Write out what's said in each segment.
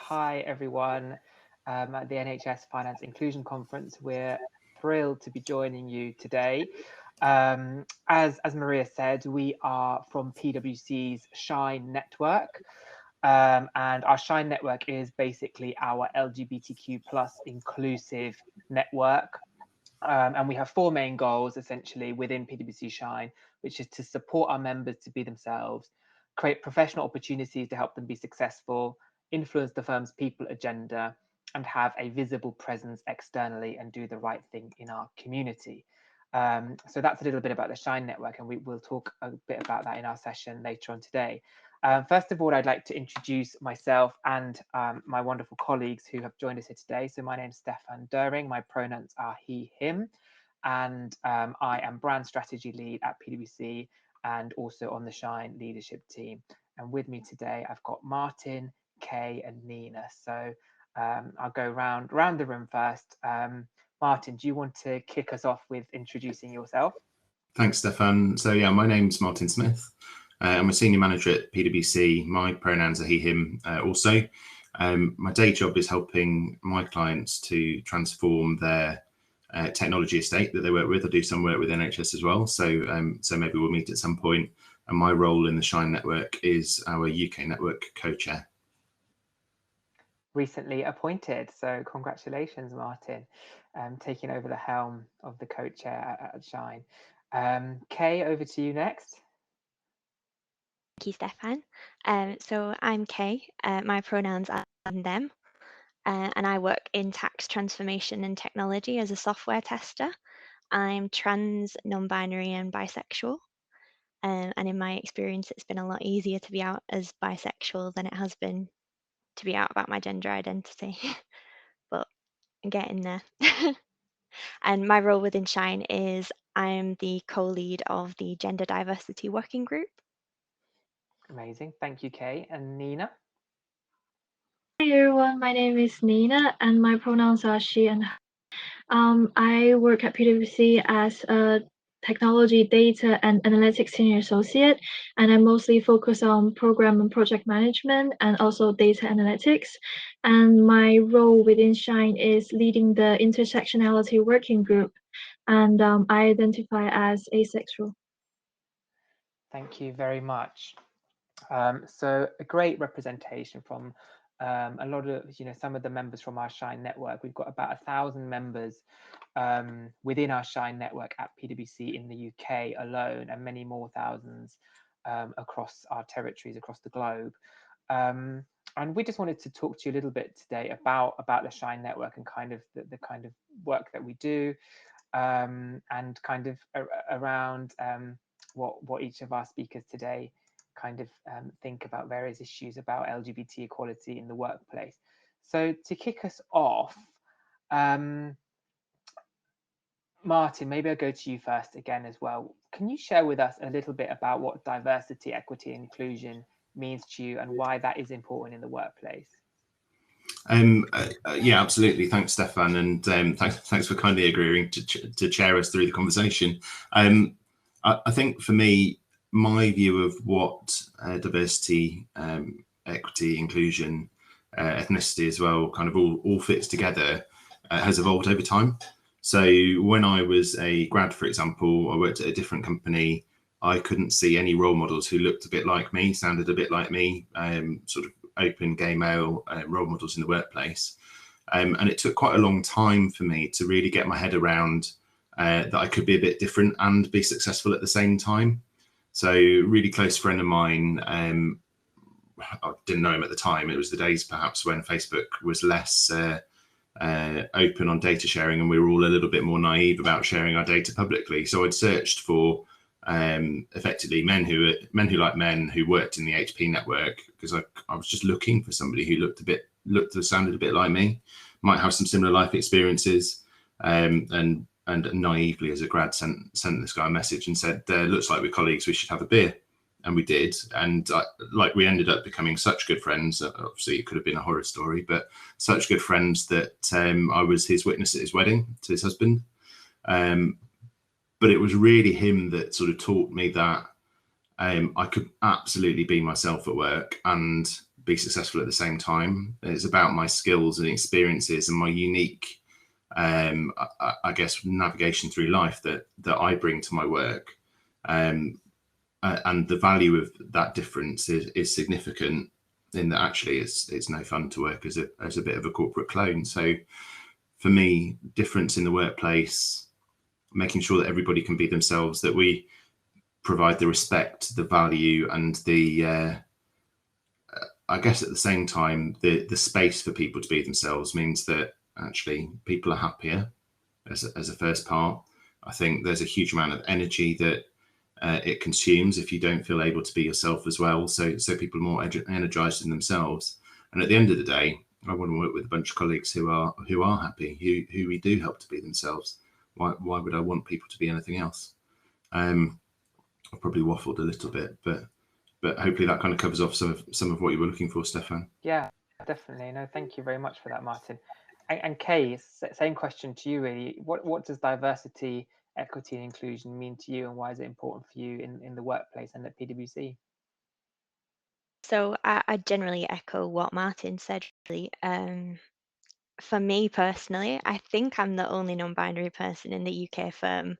Hi, everyone. At the NHS Finance Inclusion Conference, we're thrilled to be joining you today. As Maria said, we are from PwC's Shine network. And our Shine network is basically our LGBTQ plus inclusive network. And we have four main goals essentially within PwC Shine, which is to support our members to be themselves, create professional opportunities to help them be successful, influence the firm's people agenda, and have a visible presence externally and do the right thing in our community. So that's a little bit about the Shine network, and we will talk a bit about that in our session later on today. First of all, I'd like to introduce myself and my wonderful colleagues who have joined us here today. So my name's Stefan Doering, my pronouns are he, him, and I am brand strategy lead at PwC and also on the Shine leadership team. And with me today, I've got Martin, Kay, and Nina. So I'll go round the room first. Martin, do you want to kick us off with introducing yourself? Thanks, Stefan. So yeah, my name's Martin Smith. I'm a senior manager at PwC. My pronouns are he, him also. My day job is helping my clients to transform their technology estate that they work with. I do some work with NHS as well. So maybe we'll meet at some point. And my role in the Shine network is our UK network co-chair. Recently appointed. So congratulations, Martin, taking over the helm of the co-chair at Shine. Kay, over to you next. Thank you, Stefan. So I'm Kay. My pronouns are them, and I work in tax transformation and technology as a software tester. I'm trans, non-binary, and bisexual. And in my experience, it's been a lot easier to be out as bisexual than it has been to be out about my gender identity. But I'm getting there. And my role within Shine is I'm the co-lead of the Gender Diversity Working Group. Amazing. Thank you, Kay. And Nina? Hi everyone, my name is Nina and my pronouns are she and her. I work at PwC as a technology data and analytics senior associate, and I mostly focus on program and project management and also data analytics. And my role within Shine is leading the intersectionality working group, and I identify as asexual. Thank you very much. So a great representation from a lot of, some of the members from our Shine network. We've got about 1,000 members within our Shine network at PwC in the UK alone, and many more thousands across our territories across the globe. And we just wanted to talk to you a little bit today about the Shine network and kind of the kind of work that we do, and kind of around what each of our speakers today kind of think about various issues about LGBT equality in the workplace. So to kick us off, Martin, maybe I'll go to you first again as well. Can you share with us a little bit about what diversity, equity, and inclusion means to you and why that is important in the workplace? Yeah, absolutely. Thanks, Stefan, and thanks for kindly agreeing to chair us through the conversation. I think for me, my view of what diversity, equity, inclusion, ethnicity as well, kind of all fits together, has evolved over time. So when I was a grad, for example, I worked at a different company. I couldn't see any role models who looked a bit like me, sounded a bit like me, sort of open gay male role models in the workplace. And it took quite a long time for me to really get my head around that I could be a bit different and be successful at the same time. So a really close friend of mine, I didn't know him at the time. It was the days perhaps when Facebook was less open on data sharing, and we were all a little bit more naive about sharing our data publicly. So I'd searched for effectively men who like men who worked in the HP network, because I was just looking for somebody who sounded a bit like me, might have some similar life experiences, and naively as a grad sent this guy a message and said, looks like we're colleagues, we should have a beer. And we did, and we ended up becoming such good friends. Obviously it could have been a horror story, but such good friends that I was his witness at his wedding to his husband. But it was really him that sort of taught me that I could absolutely be myself at work and be successful at the same time. It's about my skills and experiences and my unique, I guess, navigation through life that I bring to my work. And the value of that difference is significant, in that actually it's no fun to work as a bit of a corporate clone. So for me, difference in the workplace, making sure that everybody can be themselves, that we provide the respect, the value, and the I guess at the same time the space for people to be themselves, means that actually people are happier as a first part. I think there's a huge amount of energy that it consumes if you don't feel able to be yourself as well. So people are more energized in themselves. And at the end of the day, I want to work with a bunch of colleagues who are happy, who we do help to be themselves. Why would I want people to be anything else? I've probably waffled a little bit, but hopefully that kind of covers off some of what you were looking for, Stefan. Yeah, definitely. No, thank you very much for that, Martin. And Kay, same question to you really. What does diversity, equity and inclusion mean to you, and why is it important for you in the workplace and at PwC? So I generally echo what Martin said, really. For me personally, I think I'm the only non-binary person in the UK firm.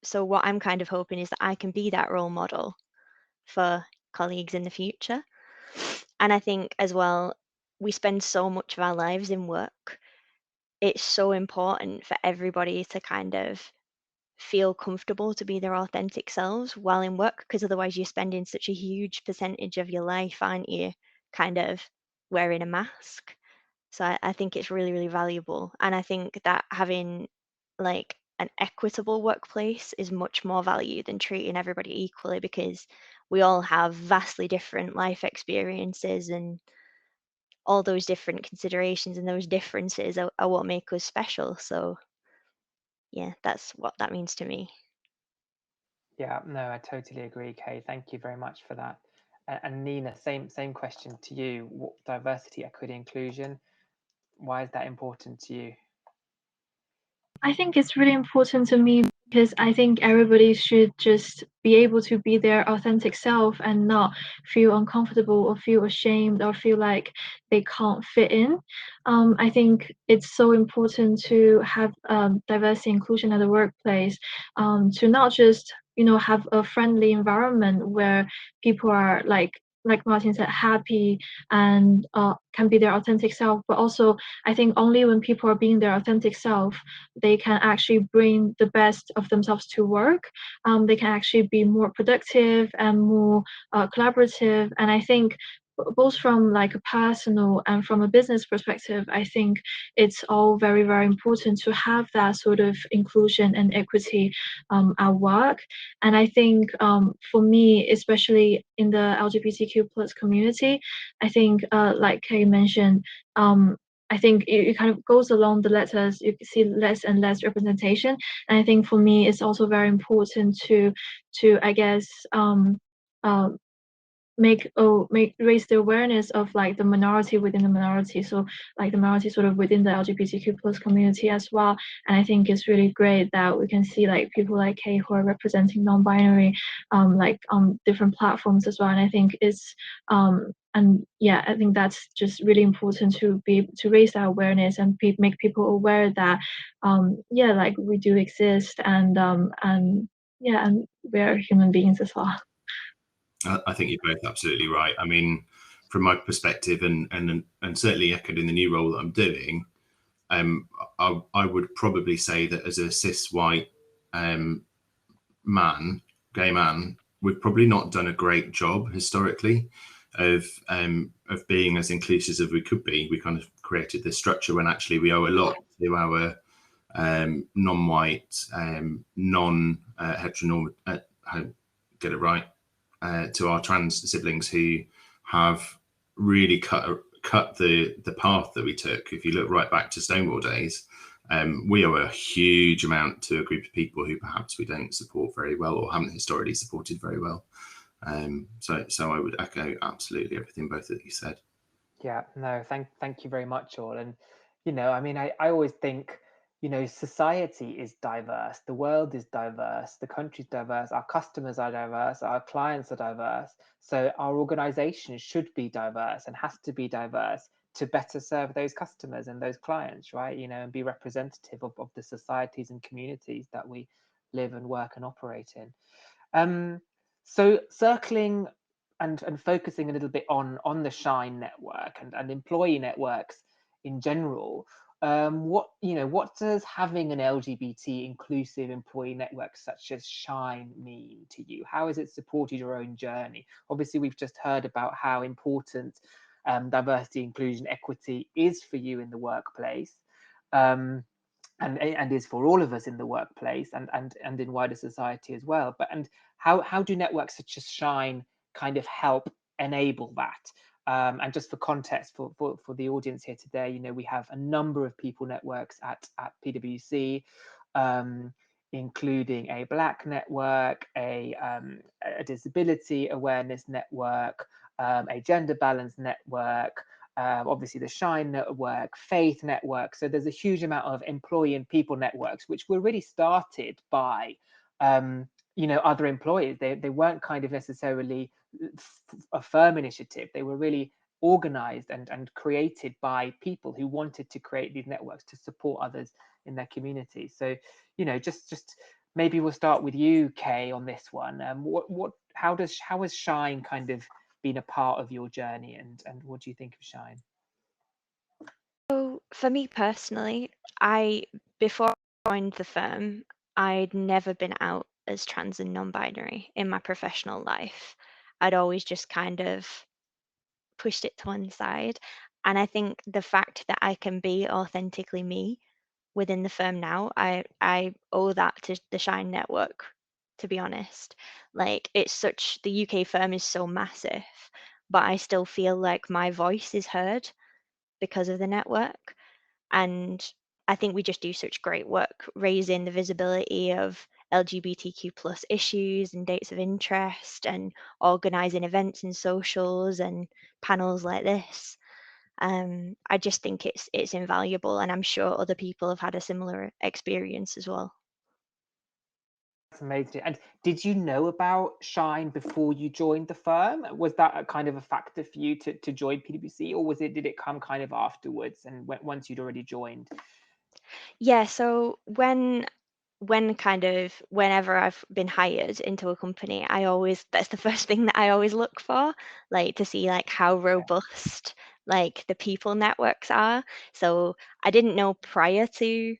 So what I'm kind of hoping is that I can be that role model for colleagues in the future. And I think as well, we spend so much of our lives in work. It's so important for everybody to kind of feel comfortable to be their authentic selves while in work, because otherwise you're spending such a huge percentage of your life, aren't you, kind of wearing a mask. So I think it's really, really valuable. And I think that having like an equitable workplace is much more value than treating everybody equally, because we all have vastly different life experiences, and all those different considerations and those differences are what make us special. So yeah, that's what that means to me. Yeah, no, I totally agree, Kay. Thank you very much for that. And Nina, same question to you. What, diversity, equity, inclusion, why is that important to you? I think it's really important to me because I think everybody should just be able to be their authentic self and not feel uncomfortable or feel ashamed or feel like they can't fit in. I think it's so important to have diversity inclusion at the workplace, to not just have a friendly environment where people are like Martin said, happy and can be their authentic self, but also I think only when people are being their authentic self, they can actually bring the best of themselves to work. They can actually be more productive and more collaborative. And I think both from like a personal and from a business perspective, I think it's all very, very important to have that sort of inclusion and equity at work. And I think for me, especially in the LGBTQ plus community, I think like Kay mentioned, I think it kind of goes along the letters. You see less and less representation, and I think for me, it's also very important to I guess uh, raise the awareness of like the minority within the minority, so like the minority sort of within the LGBTQ plus community as well. And I think it's really great that we can see like people like Kay who are representing non-binary like on different platforms as well. And I think it's and yeah, I think that's just really important to raise that awareness and make people aware that yeah, like we do exist, and yeah, and we're human beings as well. I think you're both absolutely right. I mean, from my perspective, and certainly echoed in the new role that I'm doing, I would probably say that as a cis white gay man, we've probably not done a great job historically of being as inclusive as we could be. We kind of created this structure when actually we owe a lot to our non-white, non-heteronormative, get it right, to our trans siblings who have really cut the path that we took. If you look right back to Stonewall days, we owe a huge amount to a group of people who perhaps we don't support very well or haven't historically supported very well. So I would echo absolutely everything both of you said. Yeah, no, thank you very much all. And I mean, I always think you know, society is diverse, the world is diverse, the country's diverse, our customers are diverse, our clients are diverse. So our organization should be diverse and has to be diverse to better serve those customers and those clients, right? You know, and be representative of the societies and communities that we live and work and operate in. So circling and focusing a little bit on the Shine network and employee networks in general, what does having an LGBT inclusive employee network such as Shine mean to you? How has it supported your own journey? Obviously, we've just heard about how important diversity, inclusion, equity is for you in the workplace. And is for all of us in the workplace and in wider society as well. But how do networks such as Shine kind of help enable that? And just for context for the audience here today, you know, we have a number of people networks at PwC, including a Black network, a disability awareness network, a gender balance network, obviously the Shine network, Faith network. So there's a huge amount of employee and people networks, which were really started by, you know, other employers. They weren't kind of necessarily a firm initiative. They were really organized and created by people who wanted to create these networks to support others in their community. So, you know, just maybe we'll start with you, Kay, on this one. How has Shine kind of been a part of your journey, and what do you think of Shine? So for me personally, before I joined the firm, I'd never been out as trans and non-binary in my professional life. I'd always just kind of pushed it to one side. And I think the fact that I can be authentically me within the firm now, I owe that to the Shine network, to be honest. Like, the UK firm is so massive, but I still feel like my voice is heard because of the network. And I think we just do such great work raising the visibility of LGBTQ plus issues and dates of interest, and organizing events and socials and panels like this. I just think it's invaluable, and I'm sure other people have had a similar experience as well. That's amazing. And did you know about Shine before you joined the firm? Was that a kind of a factor for you to join PwC, or did it come kind of afterwards and once you'd already joined? Yeah, so whenever I've been hired into a company, that's the first thing that I always look for, like to see like how robust like the people networks are. So I didn't know prior to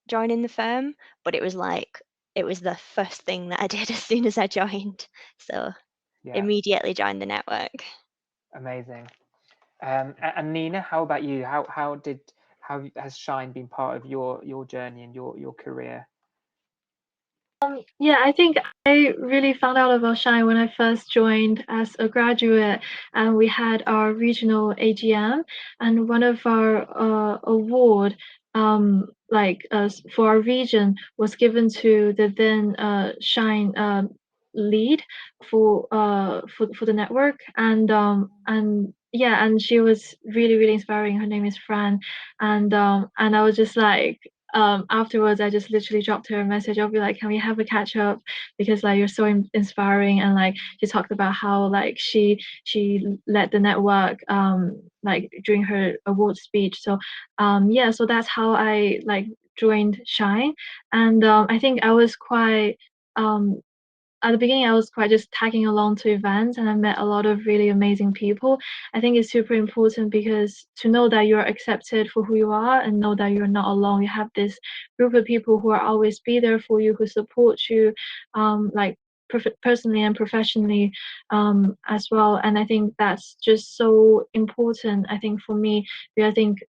joining the firm, but it was the first thing that I did as soon as I joined. So Yeah, immediately joined the network. amazing. And Nina, how about you? How has Shine been part of your journey and your career? Yeah, I think I really found out about Shine when I first joined as a graduate, and we had our regional AGM, and one of our award, for our region, was given to the then Shine lead for the network, and yeah, and she was really inspiring. Her name is Fran, and I was just like, afterwards I just literally dropped her a message. I'll be like, can we have a catch up, because like you're so inspiring. And like she talked about how like she led the network like during her award speech. So yeah, so that's how I like joined Shine. And I think I was quite at the beginning, I was quite just tagging along to events, and I met a lot of really amazing people. I think it's super important, because to know that you're accepted for who you are and know that you're not alone. You have this group of people who are always be there for you, who support you, like personally and professionally as well. And I think that's just so important. I think for me, because I think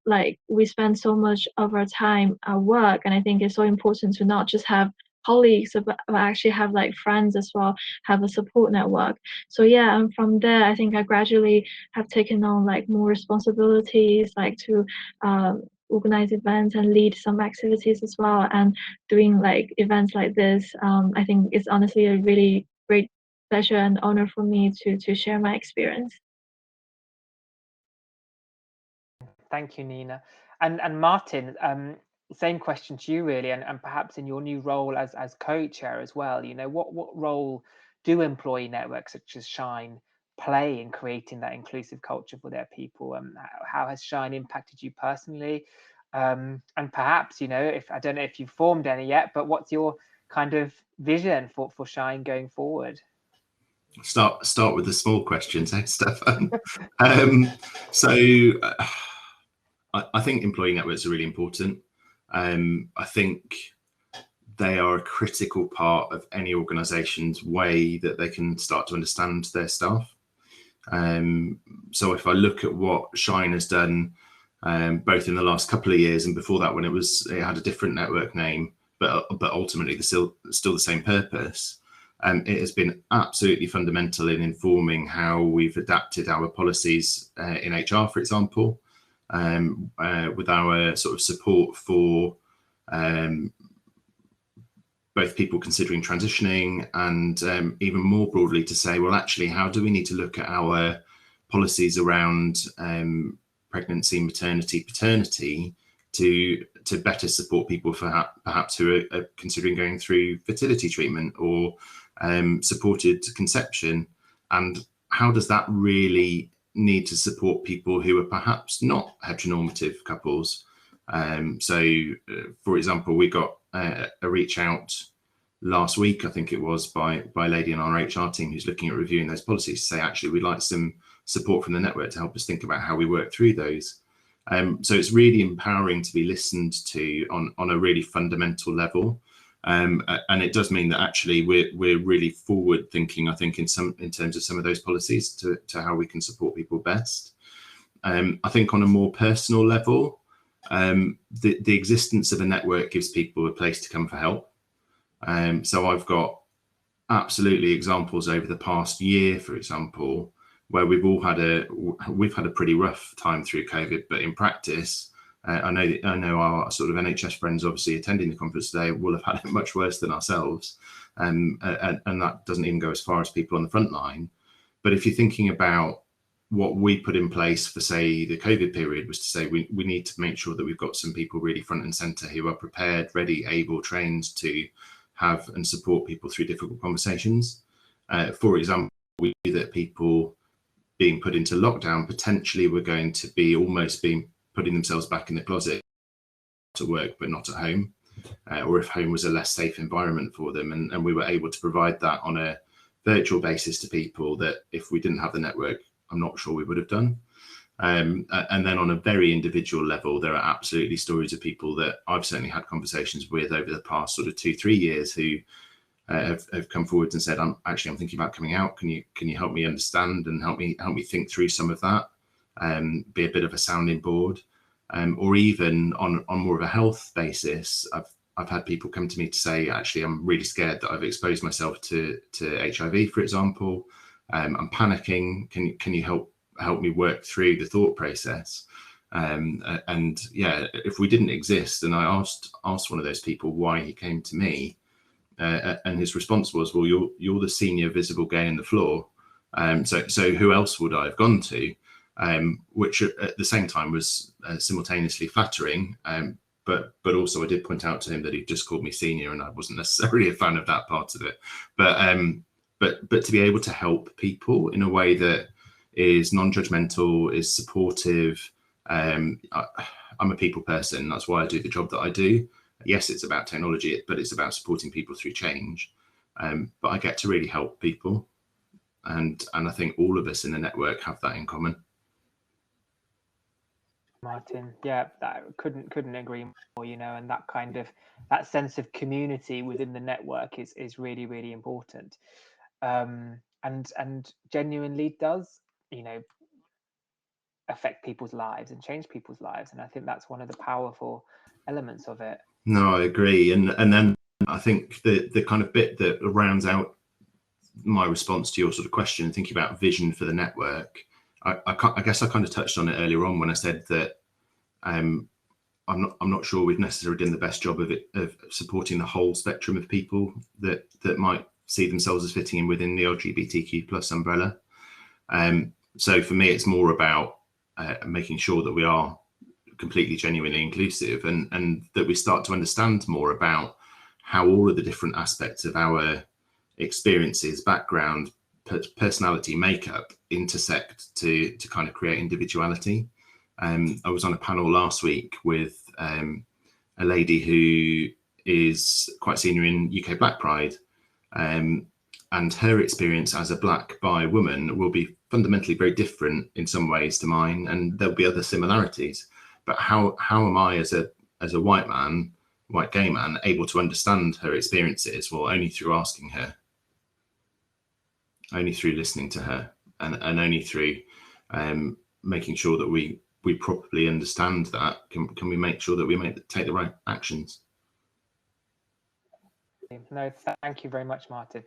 like we spend so much of our time at work, and I think it's so important to not just have colleagues, but actually have like friends as well, have a support network. So yeah, and from there I think I gradually have taken on like more responsibilities, like to organize events and lead some activities as well. And doing like events like this, I think it's honestly a really great pleasure and honor for me to share my experience. Thank you, Nina. And Martin, same question to you really, and perhaps in your new role as co-chair as well, you know, what role do employee networks such as Shine play in creating that inclusive culture for their people? How has Shine impacted you personally? And perhaps, you know, if I don't know if you've formed any yet, but what's your kind of vision for Shine going forward? Start with the small questions, Stefan? So I think employee networks are really important. I think they are a critical part of any organisation's way that they can start to understand their staff. So if I look at what Shine has done, both in the last couple of years and before that, when it had a different network name, but ultimately still the same purpose, it has been absolutely fundamental in informing how we've adapted our policies in HR, for example, with our sort of support for both people considering transitioning and even more broadly to say, well, actually, how do we need to look at our policies around pregnancy, maternity, paternity to better support people perhaps who are considering going through fertility treatment or supported conception, and how does that really need to support people who are perhaps not heteronormative couples? For example, we got a reach out last week, I think it was, by a lady in our HR team who's looking at reviewing those policies to say, actually, we'd like some support from the network to help us think about how we work through those. So it's really empowering to be listened to on a really fundamental level. And it does mean that actually we're really forward thinking, I think, in terms of some of those policies to how we can support people best. I think on a more personal level, the existence of a network gives people a place to come for help. So I've got absolutely examples over the past year, for example, where we've had a pretty rough time through COVID, but in practice, I know our sort of NHS friends obviously attending the conference today will have had it much worse than ourselves, and that doesn't even go as far as people on the front line. But if you're thinking about what we put in place for, say, the COVID period, was to say we need to make sure that we've got some people really front and centre who are prepared, ready, able, trained to have and support people through difficult conversations. For example, we knew that people being put into lockdown potentially were going to be almost putting themselves back in the closet to work, but not at home, or if home was a less safe environment for them. And we were able to provide that on a virtual basis to people that if we didn't have the network, I'm not sure we would have done. And then on a very individual level, there are absolutely stories of people that I've certainly had conversations with over the past sort of 2-3 years who have come forward and said, I'm thinking about coming out. Can you help me understand and help me think through some of that, be a bit of a sounding board, or even on more of a health basis. I've had people come to me to say, actually, I'm really scared that I've exposed myself to HIV, for example. I'm panicking. Can you help me work through the thought process? And yeah, if we didn't exist, and I asked one of those people why he came to me, and his response was, well, you're the senior visible gay in the floor, so who else would I have gone to? Which at the same time was simultaneously flattering, but also I did point out to him that he just called me senior, and I wasn't necessarily a fan of that part of it. But to be able to help people in a way that is non-judgmental, is supportive. I'm a people person. That's why I do the job that I do. Yes, it's about technology, but it's about supporting people through change. But I get to really help people. And I think all of us in the network have that in common. Martin, yeah, that couldn't agree more, you know, and that sense of community within the network is really, really important. And genuinely does, you know, affect people's lives and change people's lives. And I think that's one of the powerful elements of it. No, I agree. And then I think the kind of bit that rounds out my response to your sort of question, thinking about vision for the network, I guess I kind of touched on it earlier on when I said that I'm not sure we've necessarily done the best job of supporting the whole spectrum of people that might see themselves as fitting in within the LGBTQ plus umbrella. So for me, it's more about making sure that we are completely genuinely inclusive, and that we start to understand more about how all of the different aspects of our experiences, background, personality makeup intersect to kind of create individuality. I was on a panel last week with a lady who is quite senior in UK Black Pride, and her experience as a Black bi woman will be fundamentally very different in some ways to mine, and there'll be other similarities. But how am I as a white man, white gay man, able to understand her experiences? Well, only through asking her, only through listening to her, and only through making sure that we properly understand that can we make sure that we take the right actions. No, thank you very much, Martin.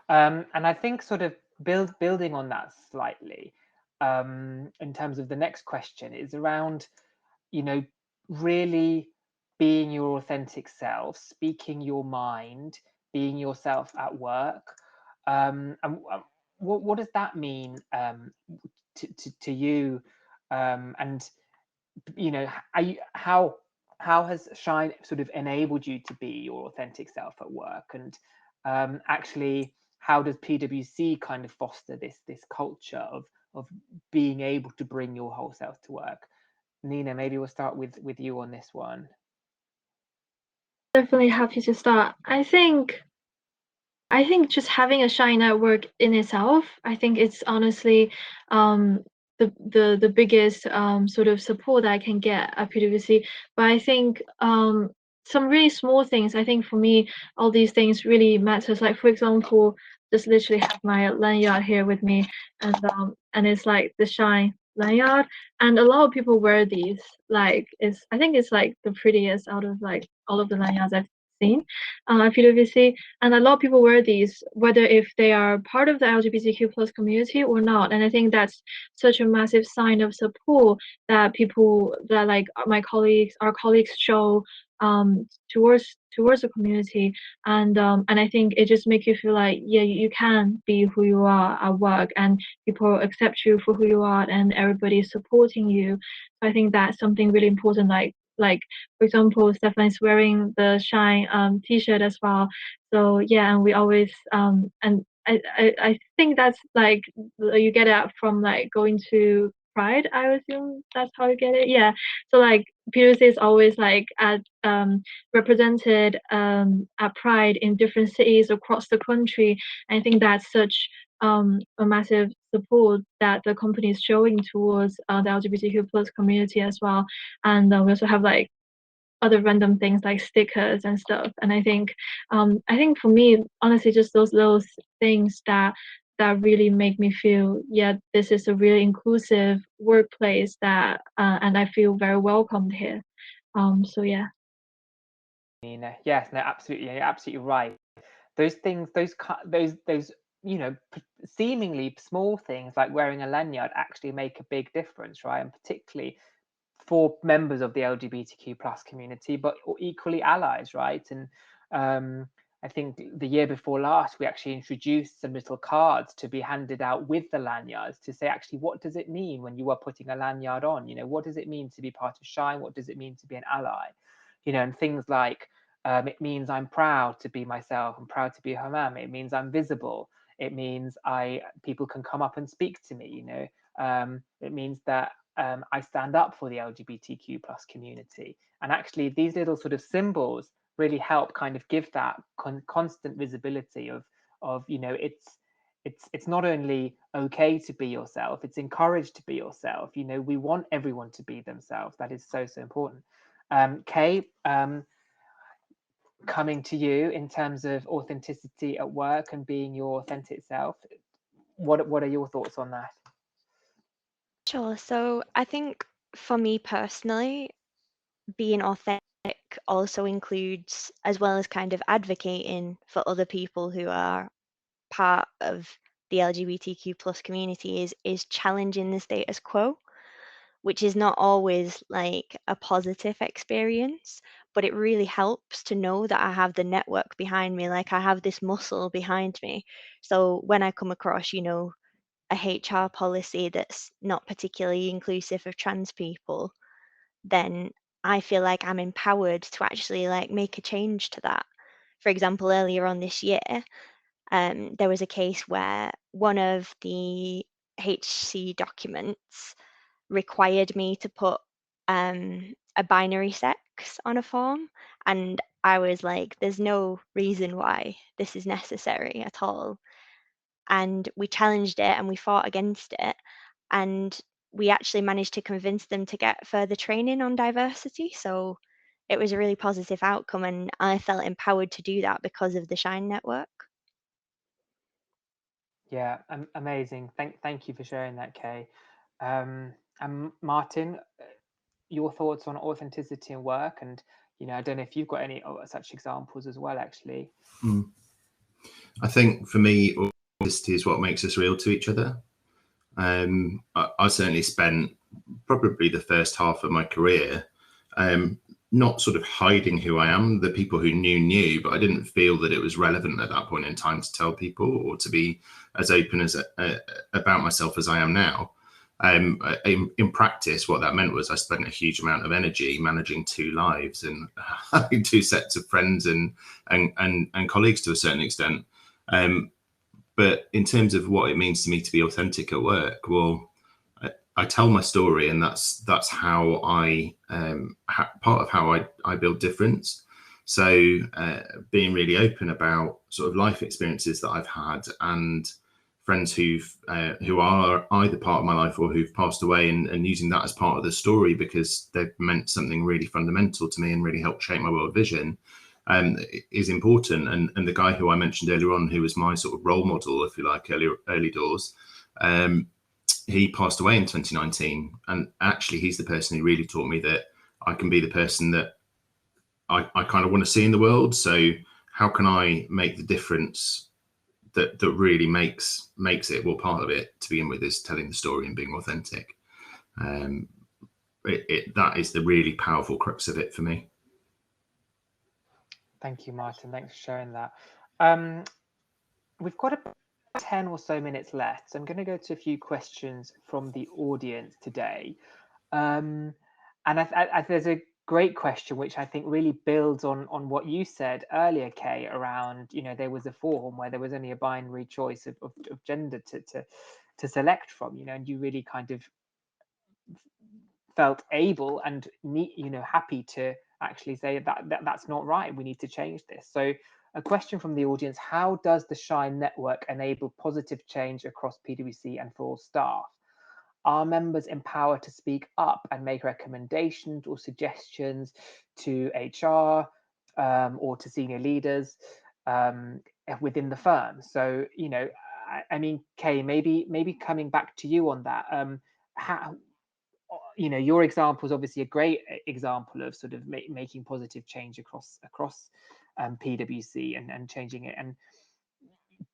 And I think sort of building on that slightly, in terms of the next question, is around, you know, really being your authentic self, speaking your mind, being yourself at work. And what does that mean to you? And you know, how has Shine sort of enabled you to be your authentic self at work? And actually, how does PwC kind of foster this culture of being able to bring your whole self to work? Nina, maybe we'll start with you on this one. Definitely happy to start. I think just having a Shine network in itself, I think it's honestly the biggest sort of support that I can get at PwC. But I think some really small things, I think for me, all these things really matters. Like for example, just literally have my lanyard here with me, and it's like the Shine lanyard, and a lot of people wear these. Like I think it's like the prettiest out of like all of the lanyards I've seen at PwC. And a lot of people wear these, whether if they are part of the LGBTQ plus community or not. And I think that's such a massive sign of support that like our colleagues show towards the community. And I think it just makes you feel like, yeah, you can be who you are at work, and people accept you for who you are, and everybody's supporting you. So I think that's something really important. Like for example, Stefan is wearing the Shine t-shirt as well. So yeah, and we always and I think that's like you get it from like going to Pride. I assume that's how you get it. Yeah. So like PwC is always like represented at Pride in different cities across the country. And I think that's such a massive support that the company is showing towards the LGBTQ plus community as well. And we also have like other random things like stickers and stuff. And I think for me, honestly, just those little things that really make me feel, yeah, this is a really inclusive workplace that and I feel very welcomed here. So yeah. Nina, yes, no, absolutely, you're absolutely right. Those things, those you know, seemingly small things like wearing a lanyard actually make a big difference, right? And particularly for members of the LGBTQ plus community, but equally allies, right? And I think the year before last, we actually introduced some little cards to be handed out with the lanyards to say, actually, what does it mean when you are putting a lanyard on? You know, what does it mean to be part of Shine? What does it mean to be an ally? You know, and things like, it means I'm proud to be myself. I'm proud to be a Hammam. It means I'm visible. It means people can come up and speak to me. You know, it means that I stand up for the LGBTQ plus community. And actually, these little sort of symbols really help kind of give that constant visibility of you know, it's not only okay to be yourself, it's encouraged to be yourself. You know, we want everyone to be themselves. That is so important. Kay, coming to you in terms of authenticity at work and being your authentic self, what are your thoughts on that? Sure. So I think for me personally, being authentic also includes, as well as kind of advocating for other people who are part of the LGBTQ plus community, is challenging the status quo, which is not always like a positive experience, but it really helps to know that I have the network behind me, like I have this muscle behind me. So when I come across, you know, a HR policy that's not particularly inclusive of trans people, then I feel like I'm empowered to actually like make a change to that. For example, earlier on this year, there was a case where one of the HC documents required me to put a binary sex on a form, and I was like, there's no reason why this is necessary at all. And we challenged it and we fought against it, and we actually managed to convince them to get further training on diversity. So it was a really positive outcome, and I felt empowered to do that because of the Shine network. Yeah, amazing. Thank you for sharing that, Kay. And Martin, your thoughts on authenticity in work, and I don't know if you've got any such examples as well, actually. I think for me, authenticity is what makes us real to each other. I certainly spent probably the first half of my career not sort of hiding who I am. The people who knew, but I didn't feel that it was relevant at that point in time to tell people or to be as open as about myself as I am now. In practice, what that meant was I spent a huge amount of energy managing 2 lives and having 2 sets of friends and colleagues to a certain extent. But in terms of what it means to me to be authentic at work, well, I tell my story, and that's how I part of how I build difference. So being really open about sort of life experiences that I've had and friends who are either part of my life or who've passed away, and using that as part of the story because they've meant something really fundamental to me and really helped shape my world vision, is important. And the guy who I mentioned earlier on, who was my sort of role model, if you like, early doors, he passed away in 2019. And actually, he's the person who really taught me that I can be the person that I kind of want to see in the world. So how can I make the difference that really makes it? Well, part of it to begin with is telling the story and being authentic. That is the really powerful crux of it for me. Thank you, Martin. Thanks for sharing that. We've got about 10 or so minutes left, so I'm going to go to a few questions from the audience today. And there's a great question which I think really builds on what you said earlier, Kay, around there was a forum where there was only a binary choice of gender to select from, and you really kind of felt able and happy to actually say that's not right, we need to change this. So a question from the audience: how does the Shine network enable positive change across PwC and for all staff? Are members empowered to speak up and make recommendations or suggestions to HR or to senior leaders within the firm? So, I mean, Kay, maybe coming back to you on that. How, your example is obviously a great example of sort of making positive change across PwC and changing it. And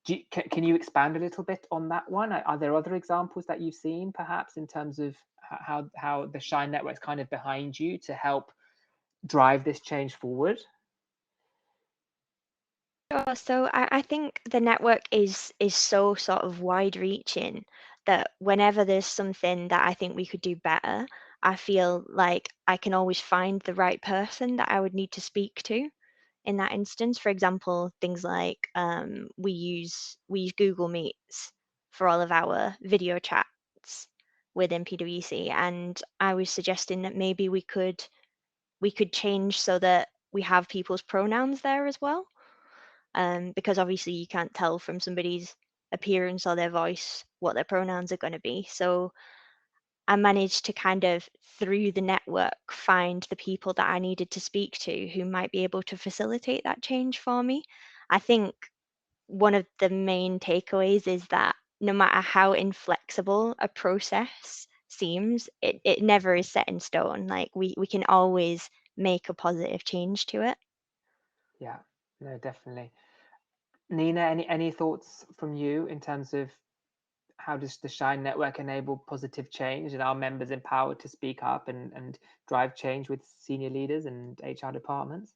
can you expand a little bit on that one? Are there other examples that you've seen, perhaps, in terms of how the Shine network is kind of behind you to help drive this change forward? Sure. So I think the network is so sort of wide-reaching that whenever there's something that I think we could do better, I feel like I can always find the right person that I would need to speak to in that instance. For example, things like we use Google Meets for all of our video chats within PwC, and I was suggesting that maybe we could change so that we have people's pronouns there as well. Because obviously you can't tell from somebody's appearance or their voice what their pronouns are going to be. So I managed to kind of, through the network, find the people that I needed to speak to who might be able to facilitate that change for me. I think one of the main takeaways is that no matter how inflexible a process seems, it never is set in stone. Like we can always make a positive change to it. Yeah, no, definitely. Nina, any thoughts from you in terms of how does the Shine network enable positive change, and are members empowered to speak up and drive change with senior leaders and HR departments?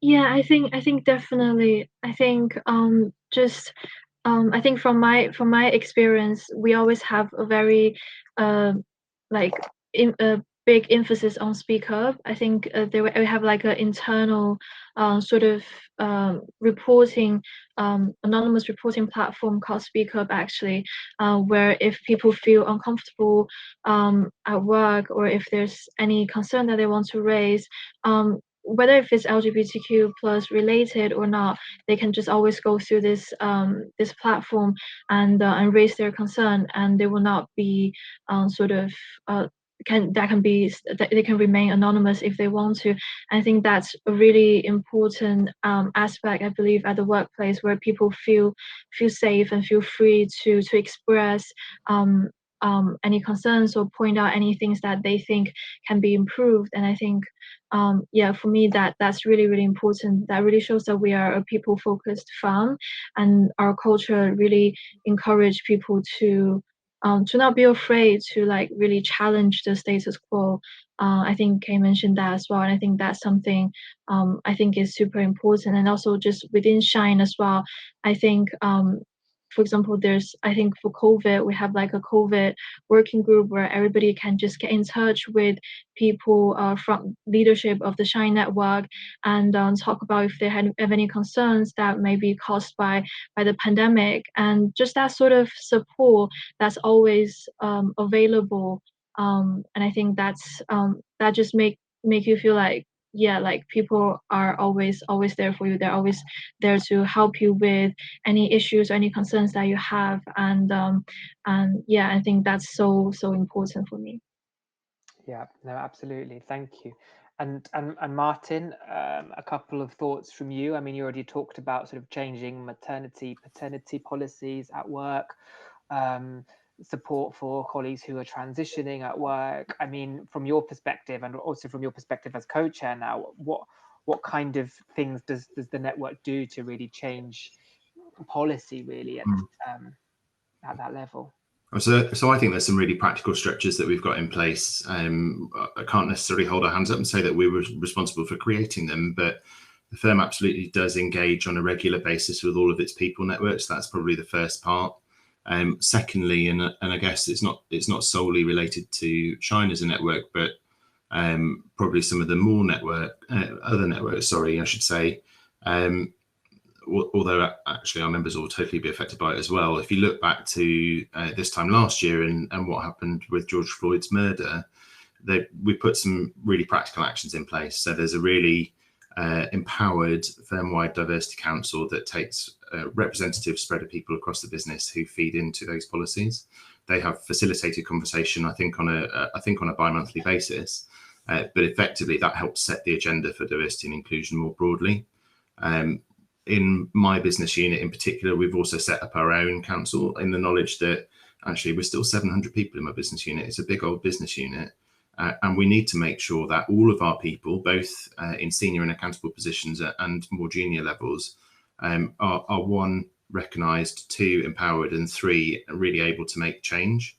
Yeah, I think definitely. I think I think from my experience, we always have a very like big emphasis on Speak Up. I think we have like an internal sort of reporting, anonymous reporting platform called Speak Up actually, where if people feel uncomfortable at work, or if there's any concern that they want to raise, whether if it's LGBTQ plus related or not, they can just always go through this this platform and raise their concern, and they will not be sort of they can remain anonymous if they want to. I think that's a really important aspect, I believe, at the workplace, where people feel safe and feel free to express any concerns or point out any things that they think can be improved. And I think yeah, for me that's really, really important. That really shows that we are a people-focused firm, and our culture really encourage people to not be afraid to like really challenge the status quo. I think Kay mentioned that as well, and I think that's something I think is super important. And also just within Shine as well, I think for example, I think for COVID, we have like a COVID working group where everybody can just get in touch with people from leadership of the Shine network and talk about if they have any concerns that may be caused by the pandemic, and just that sort of support that's always available. And I think that's that just make you feel like, yeah, like people are always there for you. They're always there to help you with any issues or any concerns that you have. And yeah, I think that's so important for me. Yeah, no, absolutely. Thank you. And Martin, a couple of thoughts from you. I mean, you already talked about sort of changing maternity, paternity policies at work, support for colleagues who are transitioning at work. I mean, from your perspective, and also from your perspective as co-chair now, what kind of things does the network do to really change policy really at that level? So I think there's some really practical structures that we've got in place. I can't necessarily hold our hands up and say that we were responsible for creating them, but the firm absolutely does engage on a regular basis with all of its people networks. That's probably the first part. Secondly, and I guess it's not solely related to Shine as a network, but probably some of the more other networks, sorry, I should say. Although actually our members will totally be affected by it as well. If you look back to this time last year and what happened with George Floyd's murder, we put some really practical actions in place. So there's a really empowered firm-wide diversity council that takes a representative spread of people across the business who feed into those policies. They have facilitated conversation, I think on a bi-monthly basis, but effectively that helps set the agenda for diversity and inclusion more broadly. In my business unit in particular, we've also set up our own council in the knowledge that actually we're still 700 people in my business unit. It's a big old business unit. And we need to make sure that all of our people, both in senior and accountable positions and more junior levels, are one, recognised, two, empowered, and three, really able to make change.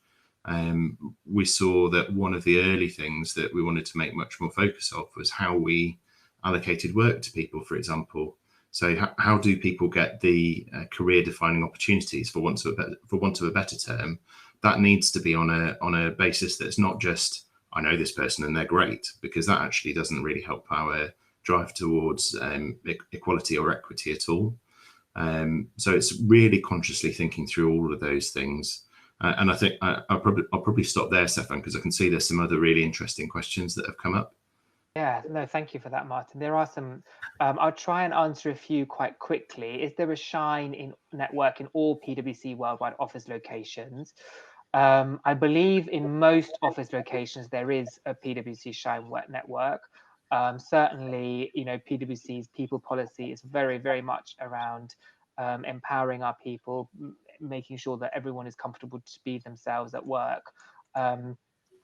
We saw that one of the early things that we wanted to make much more focus of was how we allocated work to people, for example. So how do people get the career-defining opportunities, for want of a better term? That needs to be on a basis that's not just, I know this person and they're great, because that actually doesn't really help our drive towards equality or equity at all. So it's really consciously thinking through all of those things. And I think I'll probably stop there, Stefan, because I can see there's some other really interesting questions that have come up. Yeah, no, thank you for that, Martin. There are some, I'll try and answer a few quite quickly. Is there a Shine network in all PwC worldwide office locations? I believe in most office locations there is a PwC Shine network. Certainly, you know, PwC's people policy is very, very much around empowering our people, making sure that everyone is comfortable to be themselves at work.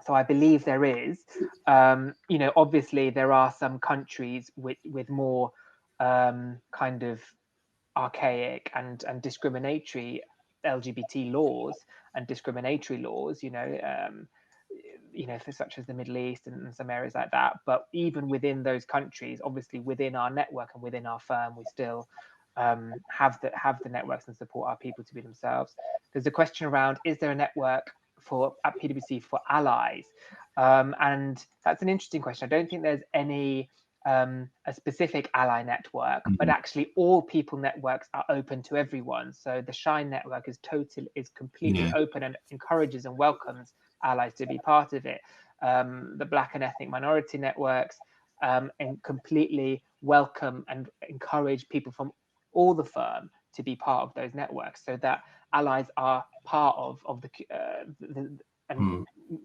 So I believe there is. You know, obviously there are some countries with more kind of archaic and discriminatory LGBT laws and discriminatory laws, you know, such as the Middle East and some areas like that. But even within those countries, obviously within our network and within our firm, we still have the networks and support our people to be themselves. There's a question around, is there a network at PwC for allies? And that's an interesting question. I don't think there's any a specific ally network, but actually all people networks are open to everyone. So the Shine network is completely open and encourages and welcomes allies to be part of it. The Black and ethnic minority networks and completely welcome and encourage people from all the firm to be part of those networks, so that allies are part of the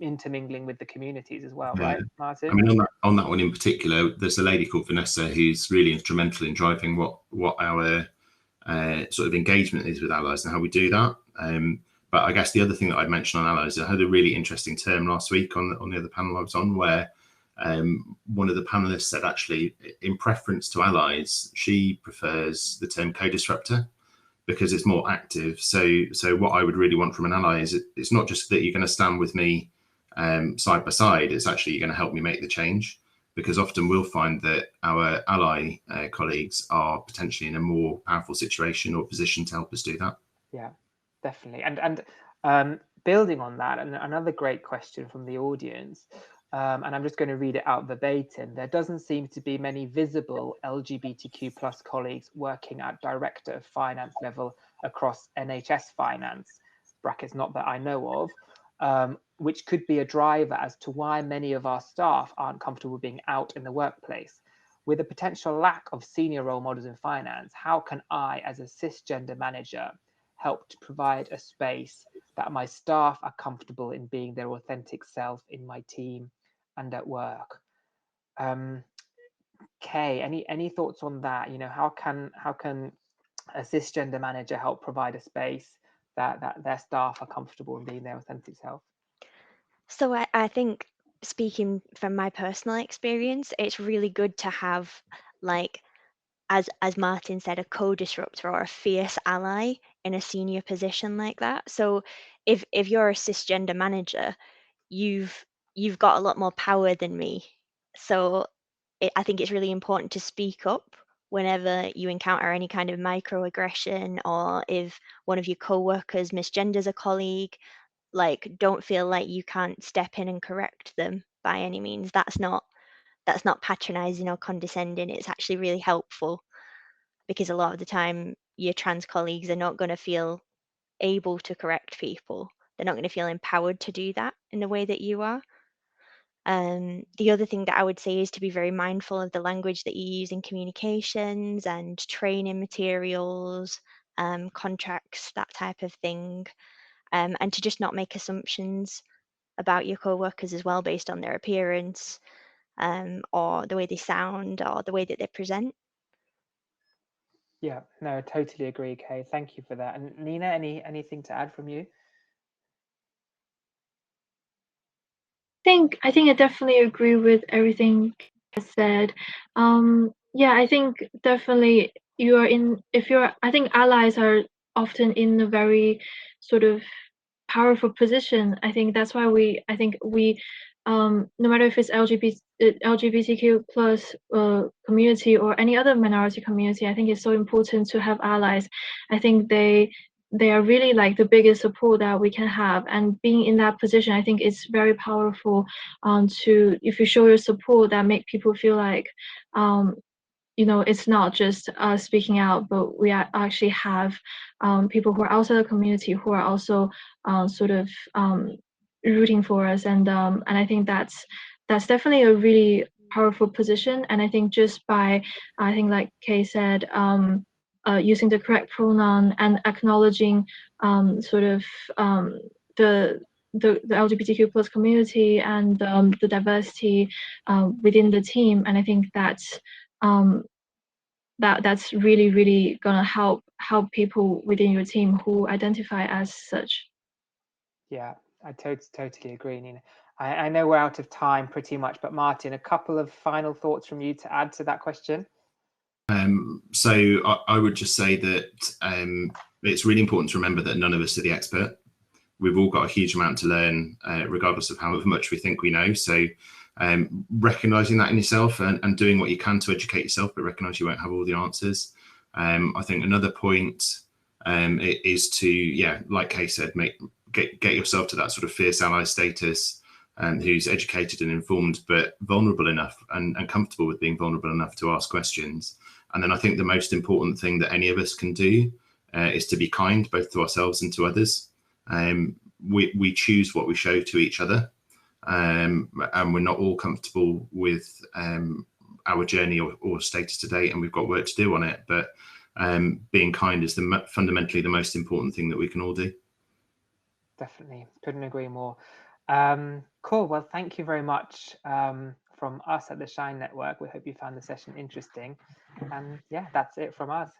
intermingling with the communities as well, right, Martin? I mean, on that one in particular, there's a lady called Vanessa who's really instrumental in driving what our sort of engagement is with allies and how we do that. But I guess the other thing that I'd mention on allies, I had a really interesting term last week on the other panel I was on, where one of the panelists said, actually, in preference to allies, she prefers the term co-disruptor because it's more active. So what I would really want from an ally is it's not just that you're going to stand with me side by side, it's actually you're going to help me make the change, because often we'll find that our ally colleagues are potentially in a more powerful situation or position to help us do that. Yeah, definitely. And building on that, and another great question from the audience, and I'm just going to read it out verbatim. There doesn't seem to be many visible LGBTQ plus colleagues working at director of finance level across NHS finance, brackets not that I know of, which could be a driver as to why many of our staff aren't comfortable being out in the workplace. With a potential lack of senior role models in finance, how can I, as a cisgender manager, help to provide a space that my staff are comfortable in being their authentic self in my team and at work? Kay, any thoughts on that? You know, how can a cisgender manager help provide a space that their staff are comfortable in being their authentic self? So I think, speaking from my personal experience, it's really good to have, like, as Martin said, a co-disruptor or a fierce ally in a senior position like that. So if you're a cisgender manager, you've got a lot more power than me. So I think it's really important to speak up whenever you encounter any kind of microaggression, or if one of your co-workers misgenders a colleague. Like, don't feel like you can't step in and correct them by any means. That's not patronizing or condescending. It's actually really helpful, because a lot of the time your trans colleagues are not going to feel able to correct people. They're not going to feel empowered to do that in the way that you are. The other thing that I would say is to be very mindful of the language that you use in communications and training materials, contracts, that type of thing, and to just not make assumptions about your co-workers as well based on their appearance, or the way they sound, or the way that they present. Yeah, no, I totally agree, Kay. Thank you for that. And Nina, anything to add from you? I think I definitely agree with everything I said. Yeah, I think definitely I think allies are often in a very sort of powerful position. I think that's why we no matter if it's LGBTQ plus community or any other minority community, I think it's so important to have allies. I think they are really like the biggest support that we can have, and being in that position, I think it's very powerful. To if you show your support, that make people feel like you know, it's not just us speaking out, but we actually have people who are outside the community who are also sort of rooting for us, and I think that's definitely a really powerful position. And I think just by, I think like Kay said, using the correct pronoun and acknowledging sort of the LGBTQ plus community and the diversity within the team, and I think that's that's really gonna help people within your team who identify as such. Yeah, I totally agree, Nina. I know we're out of time pretty much, but Martin, a couple of final thoughts from you to add to that question. So I would just say that it's really important to remember that none of us are the expert. We've all got a huge amount to learn, regardless of however much we think we know. So recognizing that in yourself and doing what you can to educate yourself, but recognize you won't have all the answers. I think another point is to, like Kay said, get yourself to that sort of fierce ally status, and who's educated and informed, but vulnerable enough and comfortable with being vulnerable enough to ask questions. And then I think the most important thing that any of us can do is to be kind, both to ourselves and to others. We choose what we show to each other, and we're not all comfortable with our journey or status to date, and we've got work to do on it. But being kind is fundamentally the most important thing that we can all do. Definitely, couldn't agree more. Cool. Well, thank you very much from us at the Shine Network. We hope you found the session interesting. And yeah, that's it from us.